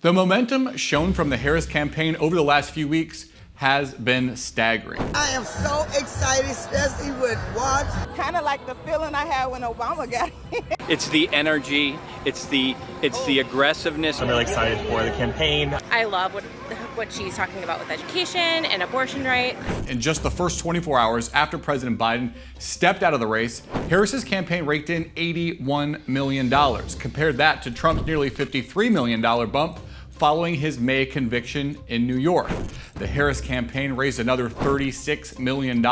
The momentum shown from the Harris campaign over the last few weeks has been staggering. I am so excited, especially with what? Kind of like the feeling I had when Obama got here. It's the energy, it's the aggressiveness. I'm really excited for the campaign. I love what she's talking about with education and abortion rights. In just the first 24 hours after President Biden stepped out of the race, Harris's campaign raked in $81 million. Compared that to Trump's nearly $53 million bump following his May conviction in New York. The Harris campaign raised another $36 million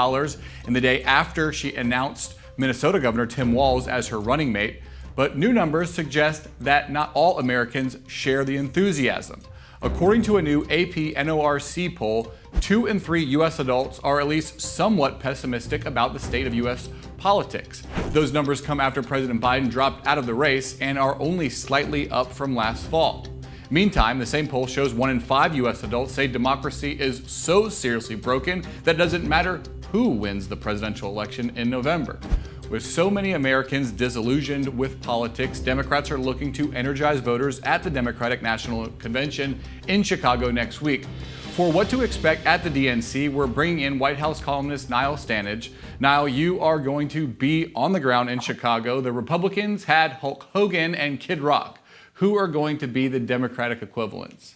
in the day after she announced Minnesota Governor Tim Walz as her running mate, but new numbers suggest that not all Americans share the enthusiasm. According to a new AP NORC poll, 2 in 3 U.S. adults are at least somewhat pessimistic about the state of U.S. politics. Those numbers come after President Biden dropped out of the race and are only slightly up from last fall. Meantime, the same poll shows 1 in 5 U.S. adults say democracy is so seriously broken that it doesn't matter who wins the presidential election in November. With so many Americans disillusioned with politics, Democrats are looking to energize voters at the Democratic National Convention in Chicago next week. For what to expect at the DNC, we're bringing in White House columnist Niall Stanage. Niall, you are going to be on the ground in Chicago. The Republicans had Hulk Hogan and Kid Rock. Who are going to be the Democratic equivalents?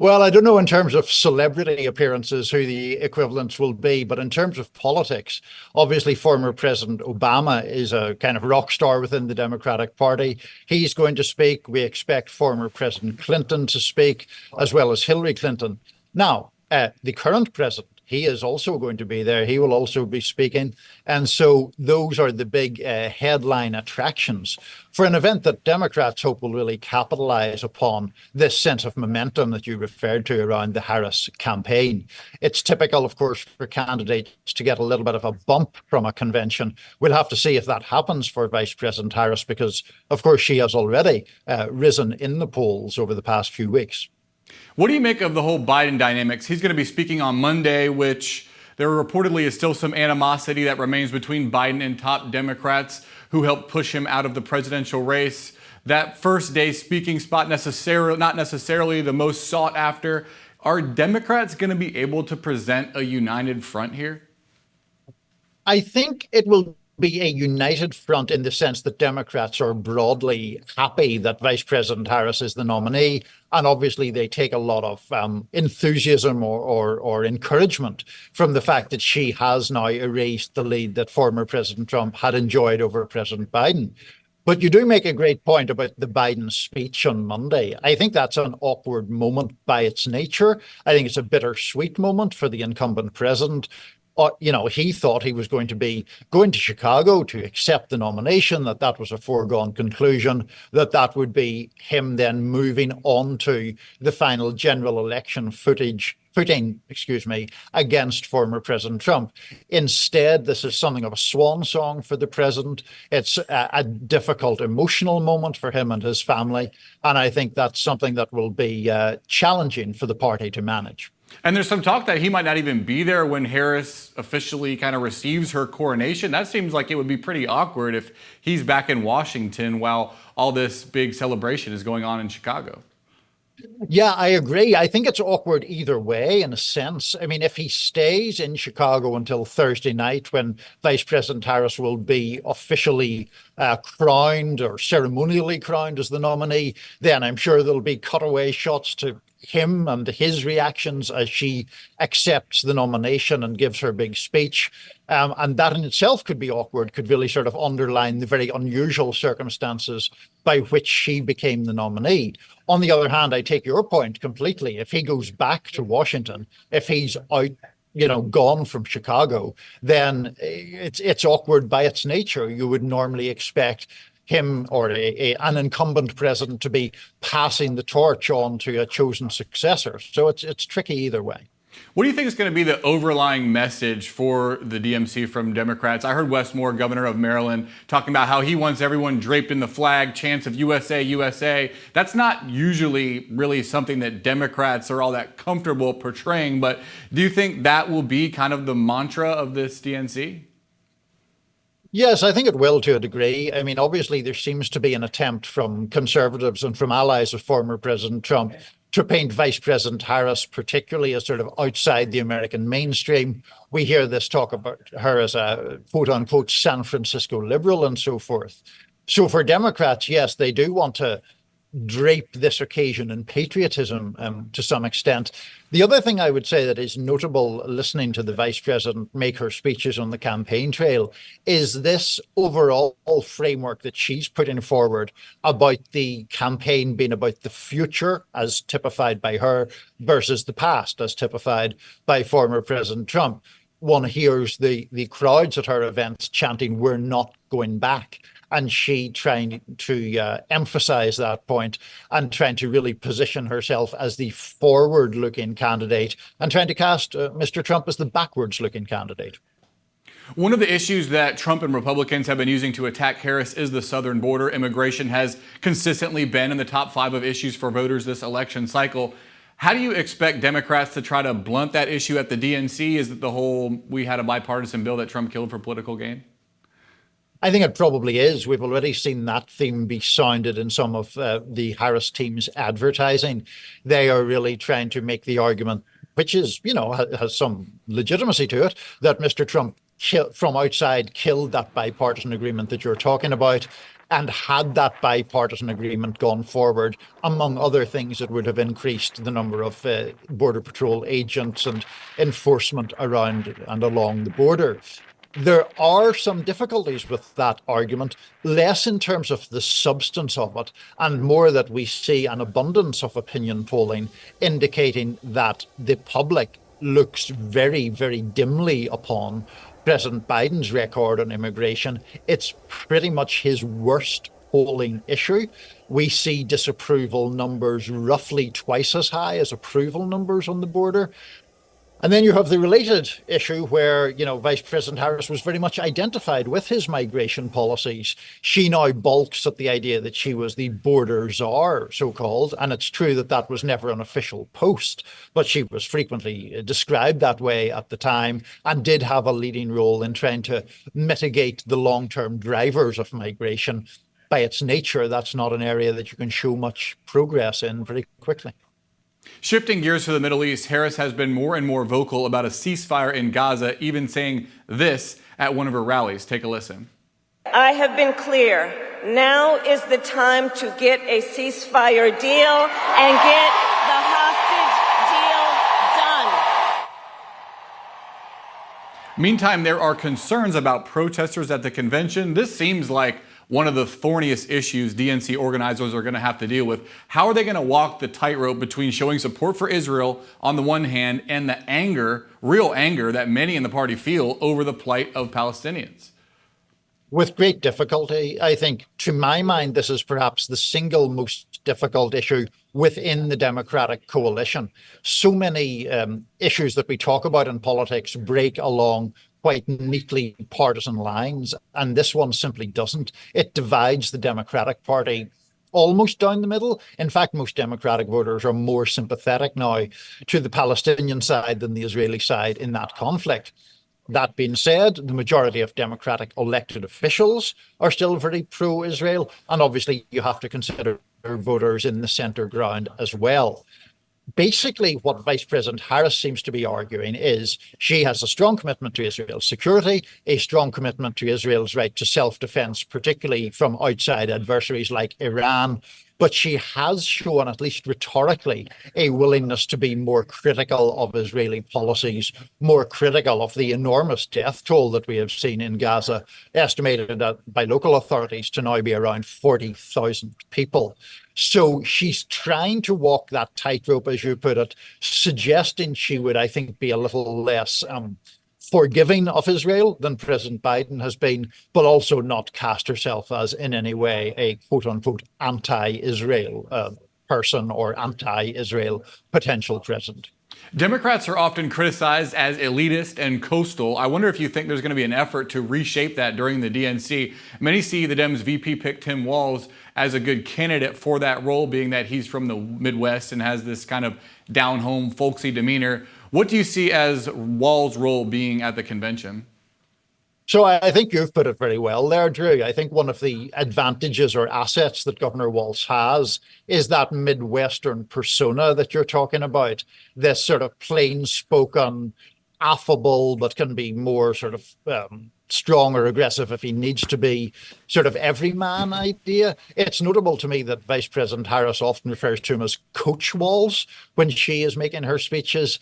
Well, I don't know in terms of celebrity appearances who the equivalents will be, but in terms of politics, obviously former President Obama is a kind of rock star within the Democratic Party. He's going to speak. We expect former President Clinton to speak, as well as Hillary Clinton. Now, the current president, he is also going to be there. He will also be speaking. And so those are the big headline attractions for an event that Democrats hope will really capitalize upon this sense of momentum that you referred to around the Harris campaign. It's typical, of course, for candidates to get a little bit of a bump from a convention. We'll have to see if that happens for Vice President Harris because, of course, she has already risen in the polls over the past few weeks. What do you make of the whole Biden dynamics? He's going to be speaking on Monday, which there reportedly is still some animosity that remains between Biden and top Democrats who helped push him out of the presidential race. That first day speaking spot not necessarily the most sought after. Are Democrats going to be able to present a united front here? I think it will be a united front in the sense that Democrats are broadly happy that Vice President Harris is the nominee. And obviously, they take a lot of enthusiasm or encouragement from the fact that she has now erased the lead that former President Trump had enjoyed over President Biden. But you do make a great point about the Biden speech on Monday. I think that's an awkward moment by its nature. I think it's a bittersweet moment for the incumbent president. He thought he was going to be going to Chicago to accept the nomination, that was a foregone conclusion, that would be him then moving on to the final general election footing, against former President Trump. Instead, this is something of a swan song for the president. It's a difficult emotional moment for him and his family. And I think that's something that will be challenging for the party to manage. And there's some talk that he might not even be there when Harris officially kind of receives her coronation. That seems like it would be pretty awkward if he's back in Washington while all this big celebration is going on in Chicago. Yeah, I agree. I think it's awkward either way, in a sense. I mean, if he stays in Chicago until Thursday night, when Vice President Harris will be officially crowned or ceremonially crowned as the nominee, then I'm sure there'll be cutaway shots to him and his reactions as she accepts the nomination and gives her big speech. And that in itself could be awkward, could really sort of underline the very unusual circumstances by which she became the nominee. On the other hand, I take your point completely. If he goes back to Washington, if he's out, gone from Chicago, then it's awkward by its nature. You would normally expect him or an incumbent president to be passing the torch on to a chosen successor. So it's tricky either way. What do you think is going to be the overlying message for the DMC from Democrats? I heard Wes Moore, governor of Maryland, talking about how he wants everyone draped in the flag, chants of USA, USA. That's not usually really something that Democrats are all that comfortable portraying, but do you think that will be kind of the mantra of this DNC? Yes, I think it will to a degree. I mean, obviously, there seems to be an attempt from conservatives and from allies of former President Trump to paint Vice President Harris, particularly as sort of outside the American mainstream. We hear this talk about her as a quote unquote San Francisco liberal and so forth. So for Democrats, yes, they do want to drape this occasion in patriotism to some extent. The other thing I would say that is notable listening to the vice president make her speeches on the campaign trail is this overall framework that she's putting forward about the campaign being about the future as typified by her versus the past as typified by former President Trump. One hears the crowds at her events chanting, "We're not going back." And she trying to emphasize that point and trying to really position herself as the forward-looking candidate and trying to cast Mr. Trump as the backwards-looking candidate. One of the issues that Trump and Republicans have been using to attack Harris is the southern border. Immigration has consistently been in the top 5 of issues for voters this election cycle. How do you expect Democrats to try to blunt that issue at the DNC? Is it the whole, we had a bipartisan bill that Trump killed for political gain? I think it probably is. We've already seen that theme be sounded in some of the Harris team's advertising. They are really trying to make the argument, which is, has some legitimacy to it, that Mr. Trump from outside killed that bipartisan agreement that you're talking about. And had that bipartisan agreement gone forward, among other things, it would have increased the number of Border Patrol agents and enforcement around and along the border. There are some difficulties with that argument, less in terms of the substance of it, and more that we see an abundance of opinion polling indicating that the public looks very, very dimly upon President Biden's record on immigration. It's pretty much his worst polling issue. We see disapproval numbers roughly twice as high as approval numbers on the border. And then you have the related issue where, Vice President Harris was very much identified with his migration policies. She now balks at the idea that she was the border czar, so-called. And it's true that that was never an official post, but she was frequently described that way at the time and did have a leading role in trying to mitigate the long-term drivers of migration. By its nature, that's not an area that you can show much progress in very quickly. Shifting gears to the Middle East, Harris has been more and more vocal about a ceasefire in Gaza, even saying this at one of her rallies. Take a listen. I have been clear. Now is the time to get a ceasefire deal and get the hostage deal done. Meantime, there are concerns about protesters at the convention. This seems like one of the thorniest issues DNC organizers are going to have to deal with. How are they going to walk the tightrope between showing support for Israel on the one hand and the anger, real anger, that many in the party feel over the plight of Palestinians? With great difficulty. I think, to my mind, this is perhaps the single most difficult issue within the Democratic coalition. So many issues that we talk about in politics break along quite neatly partisan lines, and this one simply doesn't. It divides the Democratic Party almost down the middle. In fact, most Democratic voters are more sympathetic now to the Palestinian side than the Israeli side in that conflict. That being said, the majority of Democratic elected officials are still very pro-Israel, and obviously you have to consider voters in the center ground as well. Basically, what Vice President Harris seems to be arguing is she has a strong commitment to Israel's security, a strong commitment to Israel's right to self-defense, particularly from outside adversaries like Iran. But she has shown, at least rhetorically, a willingness to be more critical of Israeli policies, more critical of the enormous death toll that we have seen in Gaza, estimated by local authorities to now be around 40,000 people. So she's trying to walk that tightrope, as you put it, suggesting she would, I think, be a little less forgiving of Israel than President Biden has been, but also not cast herself as in any way a quote-unquote anti-Israel person or anti-Israel potential president. Democrats are often criticized as elitist and coastal. I wonder if you think there's going to be an effort to reshape that during the DNC. Many see the Dems VP pick Tim Walz as a good candidate for that role, being that he's from the Midwest and has this kind of down-home, folksy demeanor. What do you see as Walz's role being at the convention? So I think you've put it very well there, Drew. I think one of the advantages or assets that Governor Walz has is that Midwestern persona that you're talking about, this sort of plain-spoken, affable, but can be more sort of strong or aggressive if he needs to be, sort of everyman idea. It's notable to me that Vice President Harris often refers to him as Coach Walz when she is making her speeches,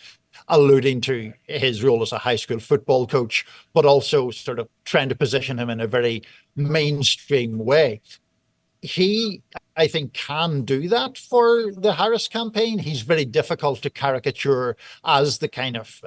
alluding to his role as a high school football coach, but also sort of trying to position him in a very mainstream way. He, I think, can do that for the Harris campaign. He's very difficult to caricature as the kind of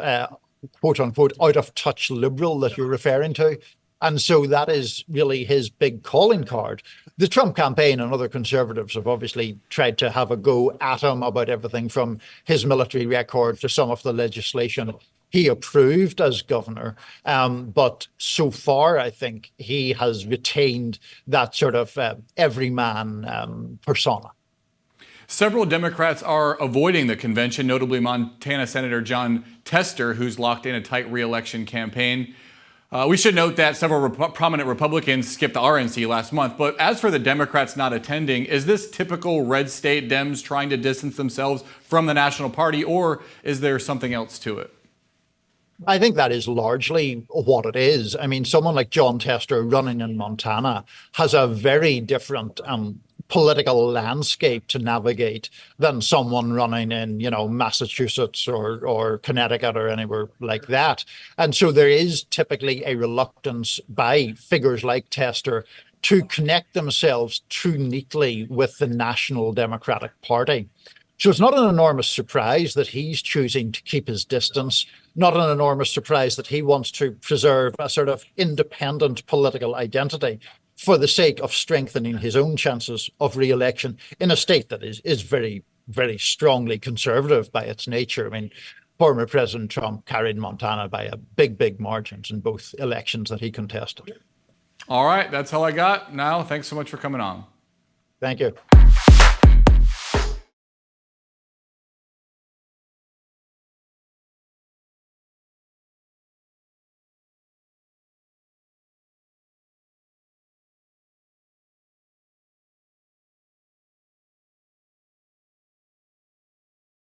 quote unquote out of touch liberal that you're referring to. And so that is really his big calling card. The Trump campaign and other conservatives have obviously tried to have a go at him about everything from his military record to some of the legislation he approved as governor. But so far, I think he has retained that sort of everyman persona. Several Democrats are avoiding the convention, notably Montana Senator Jon Tester, who's locked in a tight re-election campaign. We should note that several prominent Republicans skipped the RNC last month. But as for the Democrats not attending, is this typical red state Dems trying to distance themselves from the national party, or is there something else to it? I think that is largely what it is. I mean, someone like Jon Tester running in Montana has a very different political landscape to navigate than someone running in, Massachusetts or Connecticut or anywhere like that. And so there is typically a reluctance by figures like Tester to connect themselves too neatly with the National Democratic Party. So it's not an enormous surprise that he's choosing to keep his distance, not an enormous surprise that he wants to preserve a sort of independent political identity for the sake of strengthening his own chances of re-election in a state that is very, very strongly conservative by its nature. I mean, former President Trump carried Montana by a big margins in both elections that he contested. All right, that's all I got. Niall, thanks so much for coming on. Thank you.